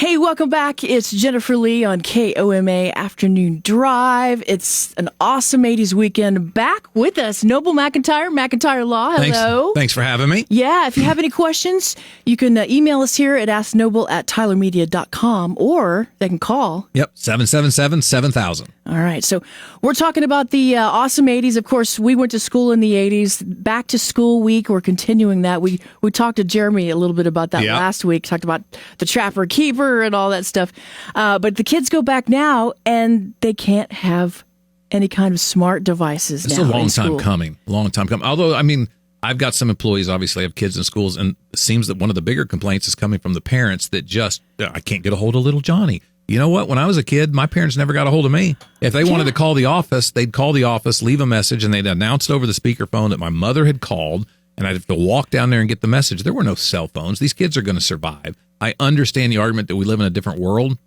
Hey, welcome back. It's Jennifer Lee on KOMA Afternoon Drive. It's an awesome 80s weekend. Back with us, Noble McIntyre Law. Hello. Thanks for having me. Yeah, if you have any questions, you can email us here at asknoble@tylermedia.com, or they can call. Yep, 777-7000. All right, so we're talking about the awesome 80s. Of course, we went to school in the 80s. Back to school week, we're continuing that. We talked to Jeremy a little bit about that last week. Talked about the Trapper Keeper and all that stuff. But the kids go back now, and they can't have any kind of smart devices now. It's a long time coming. Although, I mean, I've got some employees, obviously, have kids in schools, and it seems that one of the bigger complaints is coming from the parents that I can't get a hold of little Johnny. You know what? When I was a kid, my parents never got a hold of me. If they wanted to call the office, they'd call the office, leave a message, and they'd announce over the speakerphone that my mother had called, and I'd have to walk down there and get the message. There were no cell phones. These kids are going to survive. I understand the argument that we live in a different world,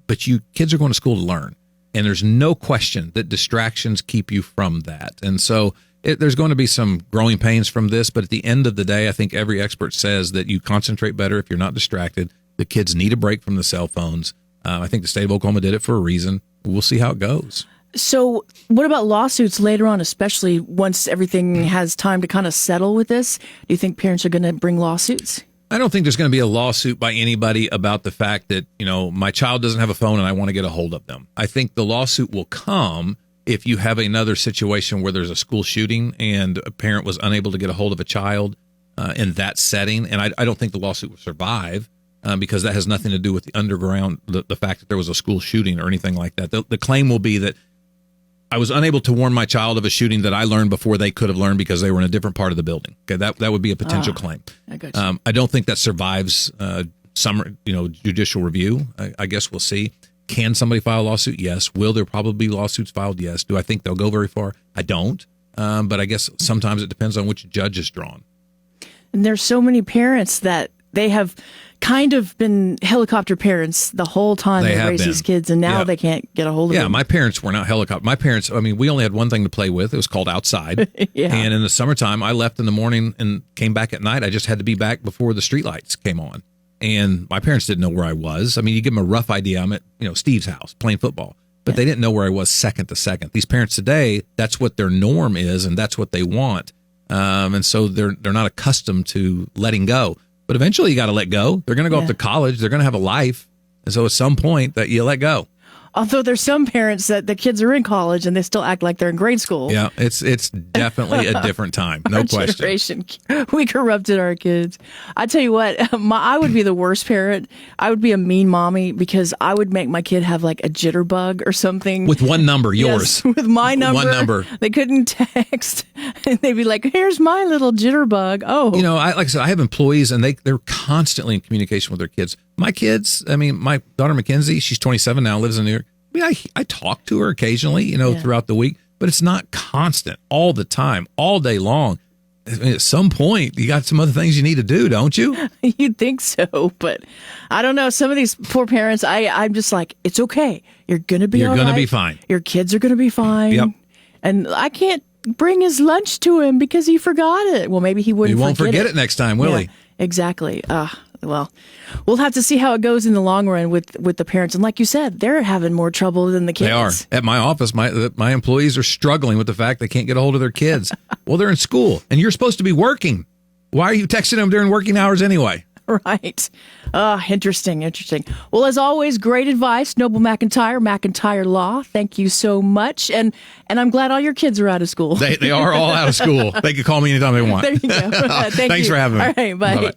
but kids are going to school to learn, and there's no question that distractions keep you from that. And so there's going to be some growing pains from this, but at the end of the day, I think every expert says that you concentrate better if you're not distracted. The kids need a break from the cell phones. I think the state of Oklahoma did it for a reason. We'll see how it goes. So what about lawsuits later on, especially once everything has time to kind of settle with this? Do you think parents are going to bring lawsuits? I don't think there's going to be a lawsuit by anybody about the fact that, my child doesn't have a phone and I want to get a hold of them. I think the lawsuit will come if you have another situation where there's a school shooting and a parent was unable to get a hold of a child in that setting. And I don't think the lawsuit will survive. Because that has nothing to do with the underground, the fact that there was a school shooting or anything like that. The claim will be that I was unable to warn my child of a shooting that I learned before they could have learned because they were in a different part of the building. Okay, that would be a potential claim. I got you. I don't think that survives some judicial review. I guess we'll see. Can somebody file a lawsuit? Yes. Will there probably be lawsuits filed? Yes. Do I think they'll go very far? I don't. But I guess sometimes it depends on which judge is drawn. And there's so many parents that they have kind of been helicopter parents the whole time they raised these kids, and now they can't get a hold of them. Yeah, my parents were not helicopter. My parents, we only had one thing to play with. It was called outside. And in the summertime, I left in the morning and came back at night. I just had to be back before the streetlights came on. And my parents didn't know where I was. You give them a rough idea. I'm at, Steve's house playing football. But they didn't know where I was second to second. These parents today, that's what their norm is, and that's what they want. And so they're not accustomed to letting go. But eventually you got to let go. They're going to go off to college. They're going to have a life. And so at some point that you let go. Although there's some parents that the kids are in college and they still act like they're in grade school. Yeah, it's definitely a different time. No question. Generation, we corrupted our kids. I tell you what, I would be the worst parent. I would be a mean mommy because I would make my kid have like a jitterbug or something. With one number, yours. Yes, with my number. One number. They couldn't text. And they'd be like, here's my little jitterbug. Oh. Like I said, I have employees and they're constantly in communication with their kids. My kids, my daughter Mackenzie, she's 27 now, lives in New York. I talk to her occasionally, throughout the week, but it's not constant all the time, all day long. At some point, you got some other things you need to do, don't you? You'd think so, but I don't know. Some of these poor parents, I'm just like, it's okay. You're going to be all right. You're going to be fine. Your kids are going to be fine. Yep. And I can't bring his lunch to him because he forgot it. Well, maybe he wouldn't. He won't forget it next time, will he? Exactly. Well, we'll have to see how it goes in the long run with the parents. And like you said, they're having more trouble than the kids. They are. At my office, my employees are struggling with the fact they can't get a hold of their kids. Well, they're in school, and you're supposed to be working. Why are you texting them during working hours anyway? Right. Interesting. Well, as always, great advice. Noble McIntyre Law. Thank you so much. And I'm glad all your kids are out of school. They are all out of school. They can call me anytime they want. There you go. Thanks for having me. All right, bye. Bye-bye.